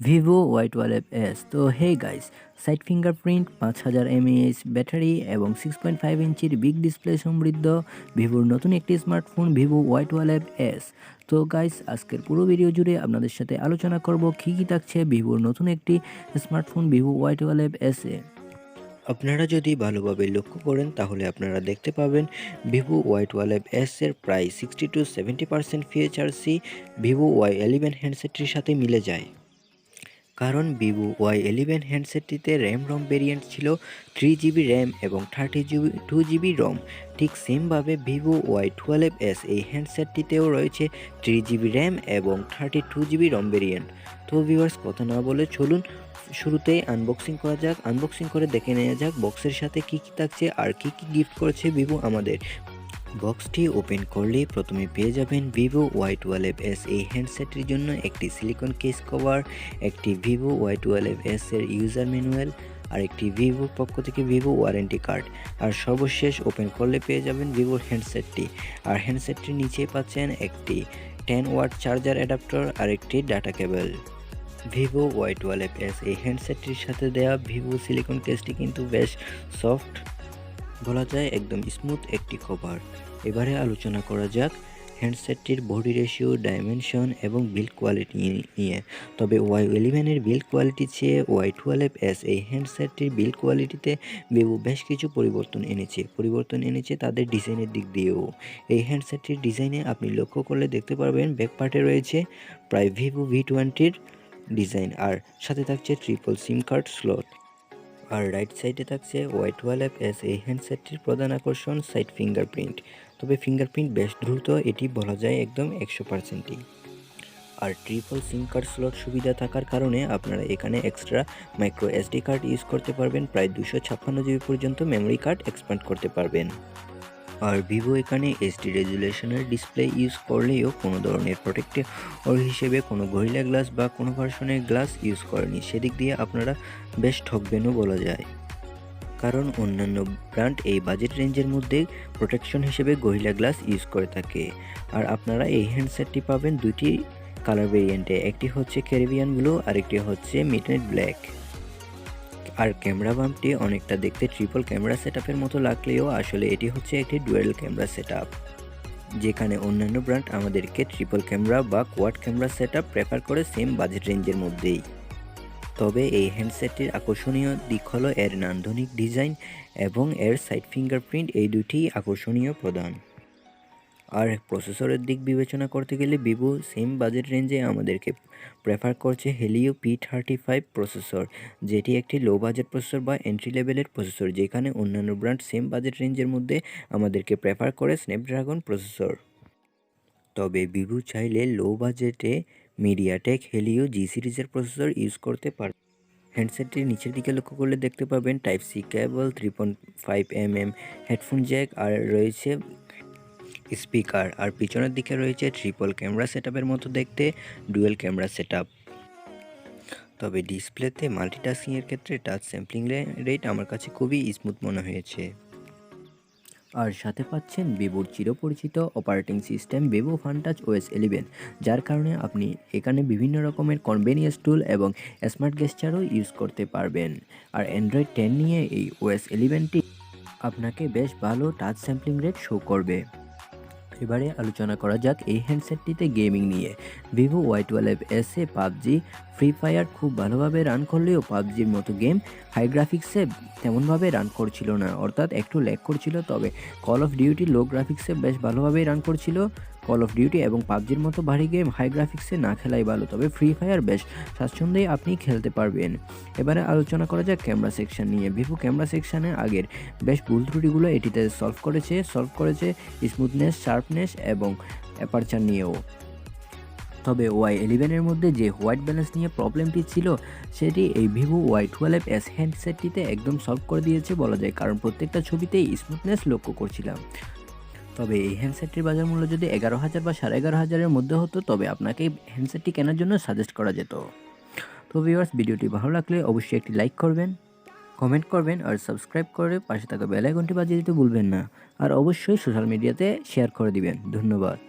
Vivo y12s। তো hey guys, side fingerprint, 5000 mAh battery এবং 6.5 ইঞ্চির বিগ ডিসপ্লে সমৃদ্ধ ভিভোর নতুন একটি স্মার্টফোন ভিভো y12s। তো গাইস, আজকের পুরো ভিডিও জুড়ে আপনাদের সাথে আলোচনা করব কী কী থাকছে ভিভোর নতুন একটি স্মার্টফোন ভিভো y12s এ। আপনারা যদি ভালোভাবে লক্ষ্য করেন তাহলে আপনারা দেখতে পাবেন ভিভো y12s এর প্রায় 60-70% ফিচার্সই ভিভো y11 হ্যান্ডসেটটির সাথে মিলে যায়। কারণ ভিভো y11 হ্যান্ডসেটটিতে র্যাম রম ভেরিয়েন্ট ছিল 3GB র্যাম এবং 2GB রম। ঠিক সেমভাবে ভিভো y12s এই হ্যান্ডসেটটিতেও রয়েছে 3GB র্যাম এবং 32GB রম ভেরিয়েন্ট। তো ভিউয়ার্স, কথা না বলে চলুন শুরুতেই আনবক্সিং করা যাক। আনবক্সিং করে দেখে নেওয়া যাক বক্সের সাথে কী কী থাকছে আর কী কী গিফট করেছে ভিভো আমাদের। বক্সটি ওপেন করলেই প্রথমে পেয়ে যাবেন ভিভো y12s এই হ্যান্ডসেটটির জন্য একটি সিলিকন কেস কভার, একটি ভিভো y12s এর ইউজার ম্যানুয়াল, আর একটি ভিভোর পক্ষ থেকে ভিভো ওয়ারেন্টি কার্ড। আর সর্বশেষ ওপেন করলে পেয়ে যাবেন ভিভোর হ্যান্ডসেটটি। আর হ্যান্ডসেটটির নিচে পাচ্ছেন একটি 10 ওয়াট চার্জার অ্যাডাপ্টার আর একটি ডাটা কেবল। ভিভো y12s এই হ্যান্ডসেটটির সাথে দেওয়া ভিভো সিলিকন কেসটি কিন্তু বেশ সফট, বলা যায় একদম স্মুথ একটি কভার। এবারে আলোচনা করা যাক হ্যান্ডসেটটির বডি রেশিও, ডাইমেনশন এবং বিল্ড কোয়ালিটি নিয়ে। তবে y11 এর বিল্ড কোয়ালিটি চেয়ে y12s এই হ্যান্ডসেটটির বিল্ড কোয়ালিটিতে ভিভো বেশ কিছু পরিবর্তন এনেছে তাদের ডিজাইনের দিক দিয়েও। এই হ্যান্ডসেটটির ডিজাইনে আপনি লক্ষ্য করলে দেখতে পারবেন ব্যাক পার্টে রয়েছে প্রায় ভিভো V20-র ডিজাইন, আর সাথে থাকছে ট্রিপল সিম কার্ড স্লট। আর রাইট সাইডে থাকছে y12s এই হ্যান্ডসেটটির প্রধান আকর্ষণ সাইড ফিঙ্গারপ্রিন্ট। তবে ফিঙ্গারপ্রিন্ট বেশ দ্রুত, এটি বলা যায় একদম 100%ই। আর ট্রিপল সিম কার্ড স্লট সুবিধা থাকার কারণে আপনারা এখানে extra micro SD card use করতে পারবেন, প্রায় 256GB পর্যন্ত মেমোরি কার্ড এক্সপ্যান্ড করতে পারবেন। আর ভিভো এখানে HD রেজুলেশনের ডিসপ্লে ইউজ করলেও কোনো ধরনের প্রোটেক্টিভ হিসেবে কোনো গরিলা গ্লাস বা কোনো ভার্সনের গ্লাস ইউজ করেনি। সেদিক দিয়ে আপনারা বেশ ঠকবেনও বলা যায়, কারণ অন্যান্য ব্র্যান্ড এই বাজেট রেঞ্জের মধ্যে প্রোটেকশন হিসেবে গরিলা গ্লাস ইউজ করে থাকে। আর আপনারা এই হ্যান্ডসেটটি পাবেন দুটি কালার ভেরিয়েন্টে, একটি হচ্ছে ক্যারিবিয়ান ব্লু আর একটি হচ্ছে মিডনাইট ব্ল্যাক। আর ক্যামেরা বাম্পটি অনেকটা দেখতে ট্রিপল ক্যামেরা সেটআপের মতো লাগলেও আসলে এটি হচ্ছে একটি ডুয়েল ক্যামেরা সেটআপ, যেখানে অন্যান্য ব্র্যান্ড আমাদেরকে ট্রিপল ক্যামেরা বা কোয়াড ক্যামেরা সেটআপ প্রেফার করে সেম বাজেট রেঞ্জের মধ্যেই। তবে এই হ্যান্ডসেটটির আকর্ষণীয় দিক হলো এর নান্দনিক ডিজাইন এবং এর সাইড ফিঙ্গারপ্রিন্ট, এই দুটি আকর্ষণীয় প্রধান। আর প্রসেসরের দিক বিবেচনা করতে গেলে ভিভো সেম বাজেট রেঞ্জে আমাদেরকে প্রেফার করছে হেলিও P35 প্রসেসর, যেটি একটি লো বাজেট প্রসেসর বা এন্ট্রি লেভেলের প্রসেসর, যেখানে অন্যান্য ব্র্যান্ড সেম বাজেট রেঞ্জের মধ্যে আমাদেরকে প্রেফার করে স্ন্যাপড্রাগন প্রসেসর। তবে ভিভো চাইলে লো বাজেটে মিডিয়াটেক হেলিও G সিরিজের প্রসেসর ইউজ করতে পারে। হ্যান্ডসেটটির নিচের দিকে লক্ষ্য করলে দেখতে পাবেন Type-C কেবল, 3.5mm হেডফোন জ্যাক, আর রয়েছে স্পিকার। আর পিছনের দিকে রয়েছে ট্রিপল ক্যামেরা সেটআপের মতো দেখতে ডুয়েল ক্যামেরা সেটআপ। তবে ডিসপ্লেতে মাল্টিটাস্কিংয়ের ক্ষেত্রে টাচ স্যাম্পলিং রেট আমার কাছে খুবই স্মুথ মনে হয়েছে। আর সাথে পাচ্ছেন ভিভোর চিরপরিচিত অপারেটিং সিস্টেম ভিভো ফানটাচ OS 11, যার কারণে আপনি এখানে বিভিন্ন রকমের কনভেনিয়েন্স টুল এবং স্মার্ট গেস্টারও ইউজ করতে পারবেন। আর অ্যান্ড্রয়েড 10 নিয়ে এই OS 11টি আপনাকে বেশ ভালো টাচ স্যাম্পলিং রেট শো করবে। এবারে আলোচনা করা যাক এই হ্যান্ডসেটটিতে গেমিং নিয়ে। Vivo y12s A PUBG, free fire খুব ভালোভাবে রান করলেও পাবজির মতো গেম হাই গ্রাফিক্সে তেমনভাবে রান করছিল না, অর্থাৎ একটু ল্যাগ করছিল। তবে কল অফ ডিউটি লো গ্রাফিক্সে বেশ ভালোভাবেই রান করছিল। কল অফ ডিউটি এবং পাবজির মতো ভারী গেম হাই গ্রাফিক্সে না খেলাই ভালো, তবে ফ্রি ফায়ার বেশ স্বাচ্ছন্দ্যেই আপনি খেলতে পারবেন। এবারে আলোচনা করা যাক ক্যামেরা সেকশন নিয়ে। ভিভো ক্যামেরা সেকশানে আগের বেশ ভুল ত্রুটিগুলো এটিতে সলভ করেছে স্মুথনেস, শার্পনেস এবং অ্যাপারচার নিয়েও। তবে y11 এর মধ্যে যে হোয়াইট ব্যালেন্স নিয়ে প্রবলেমটি ছিল সেটি এই ভিভো y12s হ্যান্ডসেটটিতে একদম সলভ করে দিয়েছে বলা যায়, কারণ প্রত্যেকটা ছবিতেই স্মুথনেস লক্ষ্য করছিলাম। তবে এই হ্যান্ডসেটটির বাজার মূল্য যদি 11,000 বা 11,500-এর মধ্যে হতো তবে আপনাকে হ্যান্ডসেটটি কেনার জন্য সাজেস্ট করা যেত। তো ভিউয়ার্স, ভিডিওটি ভালো লাগলে অবশ্যই একটি লাইক করবেন, কমেন্ট করবেন আর সাবস্ক্রাইব করে পাশে থাকা বেল আইকনটি বাজিয়ে দিতে ভুলবেন না। আর অবশ্যই সোশ্যাল মিডিয়াতে শেয়ার করে দিবেন। ধন্যবাদ।